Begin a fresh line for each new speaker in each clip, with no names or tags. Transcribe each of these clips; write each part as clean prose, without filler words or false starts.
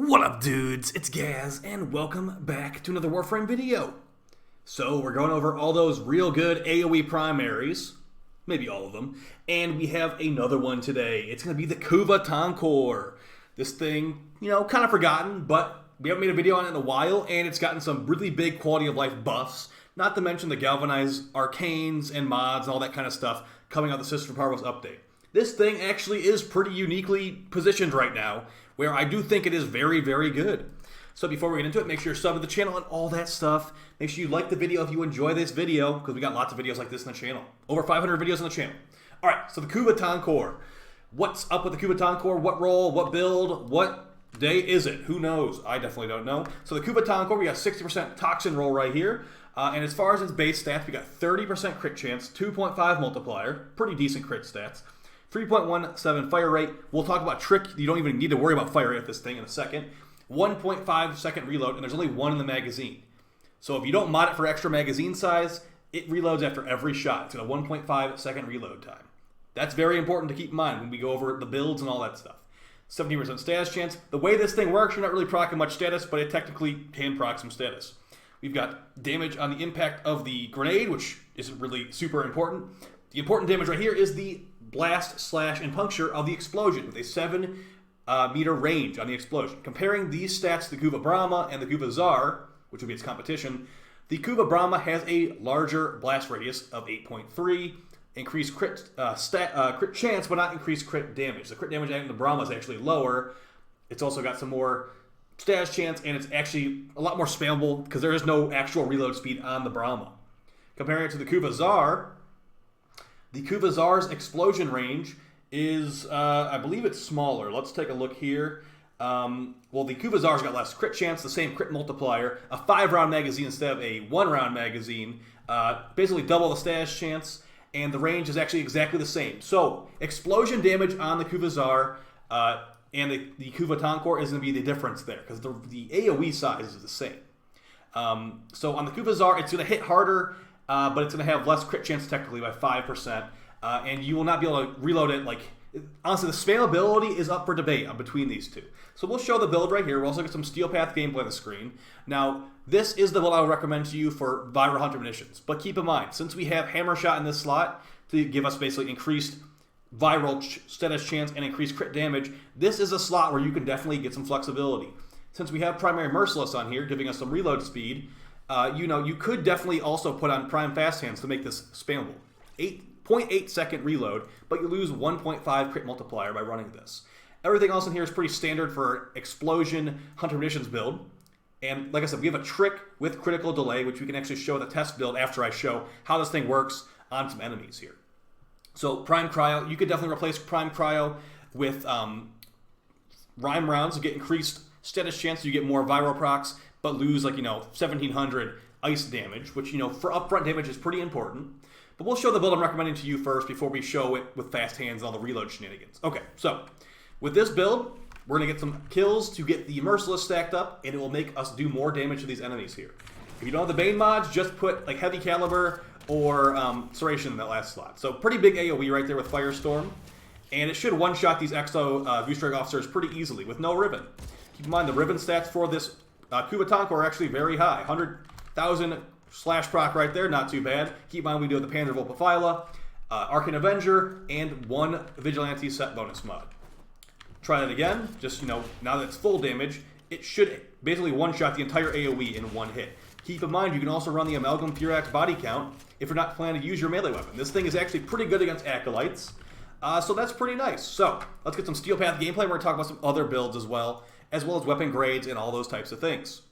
What up, dudes? It's Gaz, and welcome back to another Warframe video. So, we're going over all those real good AOE primaries, maybe all of them, and we have another one today. It's going to be the Kuva Tonkor. This thing, kind of forgotten, but we haven't made a video on it in a while, and it's gotten some really big quality of life buffs, not to mention the galvanized arcanes and mods and all that kind of stuff coming out the Sister Parvos update. This thing actually is pretty uniquely positioned right now, where I do think it is very, very good. So before we get into it, make sure you're subbed to the channel and all that stuff. Make sure you like the video if you enjoy this video, because we got lots of videos like this on the channel. Over 500 videos on the channel. Alright, so the Kuva Tonkor. What's up with the Kuva Tonkor? What role? What build? What day is it? Who knows? I definitely don't know. So the Kuva Tonkor, we got 60% Toxin roll right here. And as far as its base stats, we got 30% crit chance, 2.5 multiplier, pretty decent crit stats. 3.17 fire rate. We'll talk about trick. You don't even need to worry about fire rate with this thing in a second. 1.5 second reload, and there's only one in the magazine. So if you don't mod it for extra magazine size, it reloads after every shot. It's got a 1.5 second reload time. That's very important to keep in mind when we go over the builds and all that stuff. 70% status chance. The way this thing works, you're not really proccing much status, but it technically can proc some status. We've got damage on the impact of the grenade, which isn't really super important. The important damage right here is the blast, slash, and puncture of the explosion with a 7 meter range on the explosion. Comparing these stats to the Kuva Brahma and the Kuva Zarr, which would be its competition, the Kuva Brahma has a larger blast radius of 8.3, increased crit chance, but not increased crit damage. The crit damage in the Brahma is actually lower. It's also got some more status chance, and it's actually a lot more spammable because there is no actual reload speed on the Brahma. Comparing it to the Kuva Zarr, the Kuva Zarr's explosion range is, I believe it's smaller. Let's take a look here. Well, the Kuva Zarr's got less crit chance, the same crit multiplier, a 5-round magazine instead of a 1-round magazine, basically double the status chance, and the range is actually exactly the same. So, explosion damage on the Kuva Zarr and the Kuva Tonkor is going to be the difference there, because the AOE size is the same. So on the Kuva Zarr, it's going to hit harder, but it's going to have less crit chance technically by 5%, and you will not be able to reload it. Like, honestly, the spammability is up for debate between these two. So we'll show the build right here. We'll also get some Steel Path gameplay on the screen. Now, this is the build I would recommend to you for Viral Hunter munitions, but keep in mind, since we have Hammer Shot in this slot to give us basically increased viral status chance and increased crit damage, this is a slot where you can definitely get some flexibility. Since we have Primary Merciless on here, giving us some reload speed, you could definitely also put on Prime Fast Hands to make this spammable. 8.8 second reload, but you lose 1.5 crit multiplier by running this. Everything else in here is pretty standard for Explosion Hunter Munitions build. And like I said, we have a trick with critical delay, which we can actually show the test build after I show how this thing works on some enemies here. So Prime Cryo, you could definitely replace Prime Cryo with Rhyme Rounds to get increased status chance, so you get more viral procs, but lose 1700 ice damage, which for upfront damage is pretty important. But we'll show the build I'm recommending to you first before we show it with fast hands and all the reload shenanigans. Okay, so with this build, we're going to get some kills to get the Merciless stacked up, and it will make us do more damage to these enemies here. If you don't have the Bane mods, just put Heavy Caliber or Serration in that last slot. So pretty big AoE right there with Firestorm, and it should one-shot these Exo Goosedrake officers pretty easily with no Riven. Keep in mind the Riven stats for this Kuva Tonkor are actually very high. 100,000 slash proc right there, not too bad. Keep in mind we do have the Panzer Volpaphyla, Arcane Avenger, and 1 Vigilante set bonus mod. Try that again, just now that it's full damage, it should basically one-shot the entire AoE in one hit. Keep in mind you can also run the Amalgam Furax body count if you're not planning to use your melee weapon. This thing is actually pretty good against Acolytes, so that's pretty nice. So, let's get some Steel Path gameplay. We're going to talk about some other builds as well as weapon grades and all those types of things.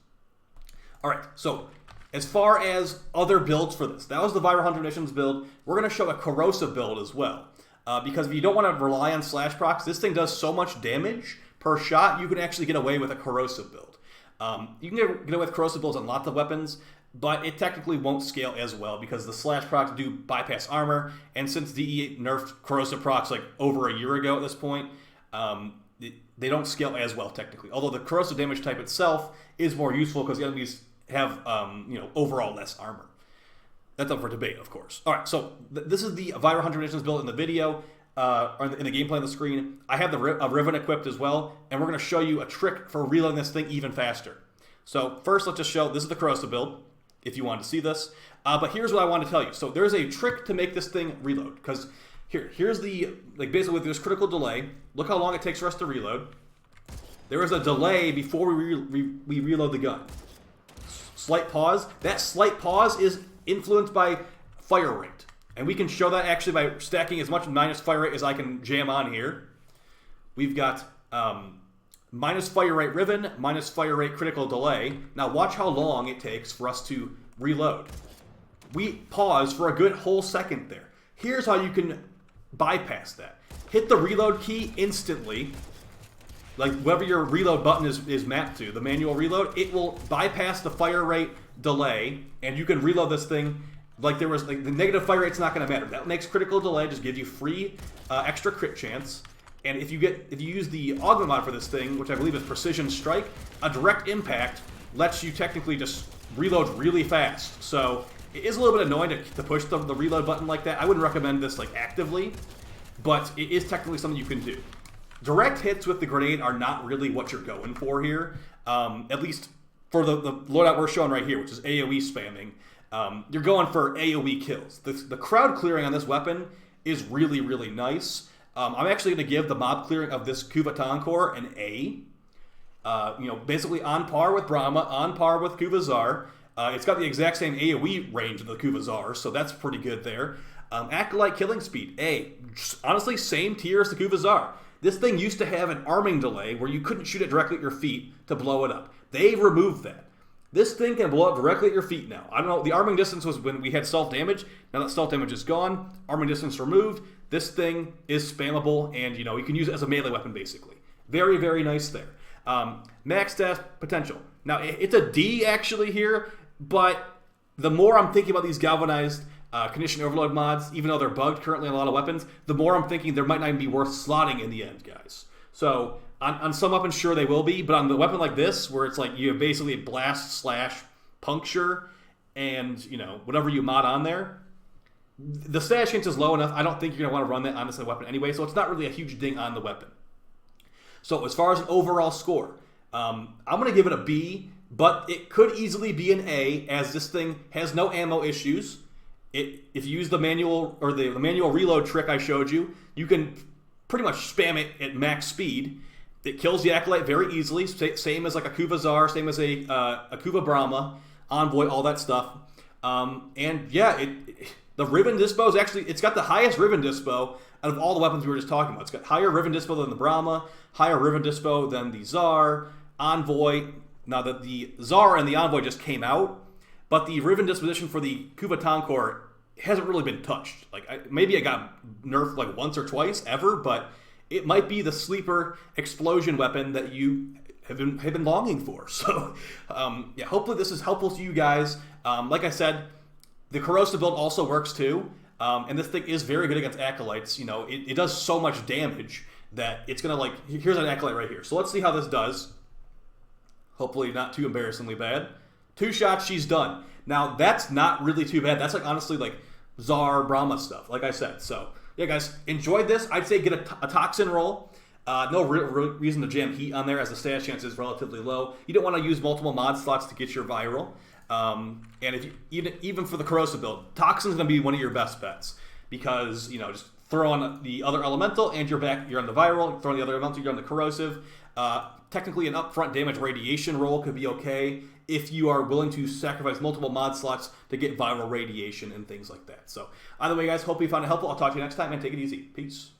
Alright, so as far as other builds for this, that was the Viral Hunter Munitions build. We're going to show a Corrosive build as well. Because if you don't want to rely on slash procs, this thing does so much damage per shot, you can actually get away with a Corrosive build. You can get away with Corrosive builds on lots of weapons, but it technically won't scale as well because the slash procs do bypass armor, and since DE nerfed Corrosive procs over a year ago at this point, they don't scale as well technically. Although the Corrosive damage type itself is more useful because the enemies have overall less armor. That's up for debate, of course. All right, so this is the Viral Hunter Munitions build in the video. in the gameplay on the screen. I have the Riven equipped as well, and we're going to show you a trick for reloading this thing even faster. So first, let's just show, this is the Corrosive build, if you wanted to see this. But here's what I want to tell you. So there's a trick to make this thing reload, because here's the, like basically with this critical delay, look how long it takes for us to reload. There is a delay before we reload the gun. Slight pause. That slight pause is influenced by fire rate. And we can show that actually by stacking as much minus fire rate as I can jam on here. We've got minus fire rate Riven, minus fire rate critical delay. Now watch how long it takes for us to reload. We pause for a good whole second there. Here's how you can bypass that. Hit the reload key instantly. Like whatever your reload button is mapped to, the manual reload, it will bypass the fire rate delay, and you can reload this thing like there was, like the negative fire rate's not going to matter. That makes critical delay, just gives you free extra crit chance. And if you use the augment mod for this thing, which I believe is Precision Strike, a direct impact lets you technically just reload really fast. So it is a little bit annoying to push the reload button like that. I wouldn't recommend this like actively, but it is technically something you can do. Direct hits with the grenade are not really what you're going for here, at least for the loadout we're showing right here, which is AOE spamming. You're going for AOE kills. The crowd clearing on this weapon is really, really nice. I'm actually going to give the mob clearing of this Kuva Tonkor an A. Basically on par with Brahma, on par with Kuva Zarr. It's got the exact same AOE range of the Kuva Zarr, so that's pretty good there. Acolyte killing speed, A. Honestly, same tier as the Kuva Zarr. This thing used to have an arming delay where you couldn't shoot it directly at your feet to blow it up. They removed that. This thing can blow up directly at your feet now. I don't know, the arming distance was when we had self-damage. Now that self-damage is gone, arming distance removed, this thing is spammable, and you can use it as a melee weapon basically. Very, very nice there. Max dash potential. Now it's a D actually here, but the more I'm thinking about these galvanized condition overload mods, even though they're bugged currently on a lot of weapons, the more I'm thinking there might not even be worth slotting in the end, guys. So on some weapons, sure they will be, but on the weapon like this, where it's like you have basically blast slash puncture and whatever you mod on there, the stash chance is low enough. I don't think you're gonna want to run that on this weapon anyway, so it's not really a huge ding on the weapon. So as far as an overall score, I'm gonna give it a B, but it could easily be an A, as this thing has no ammo issues. If you use the manual or the manual reload trick I showed you, you can pretty much spam it at max speed. It kills the Acolyte very easily, same as like a Kuva Zarr, same as a Kuva Brahma, Envoy, all that stuff. And yeah, the Riven dispo is actually, it's got the highest Riven dispo out of all the weapons we were just talking about. It's got higher Riven dispo than the Brahma, higher Riven dispo than the Zarr, Envoy. Now that the Zarr and the Envoy just came out, but the Riven disposition for the Kuva Tonkor hasn't really been touched. Like maybe it got nerfed like once or twice ever, but it might be the sleeper explosion weapon that you have been longing for. So yeah, hopefully this is helpful to you guys. Like I said, the Corrosive build also works too, and this thing is very good against Acolytes. It does so much damage that it's gonna like. Here's an Acolyte right here. So let's see how this does. Hopefully not too embarrassingly bad. 2 shots, she's done. Now, that's not really too bad. That's like honestly like Zarr, Brahma stuff, like I said. So, yeah, guys, enjoyed this. I'd say get a Toxin roll. No real reason to jam heat on there, as the stash chance is relatively low. You don't want to use multiple mod slots to get your viral. And if even for the Corrosive build, Toxin's going to be one of your best bets, because just throw on the other elemental and you're on the viral. Throw on the other elemental, you're on the Corrosive. Technically, an upfront damage radiation roll could be okay if you are willing to sacrifice multiple mod slots to get viral radiation and things like that. So either way, guys, hope you found it helpful. I'll talk to you next time, and take it easy. Peace.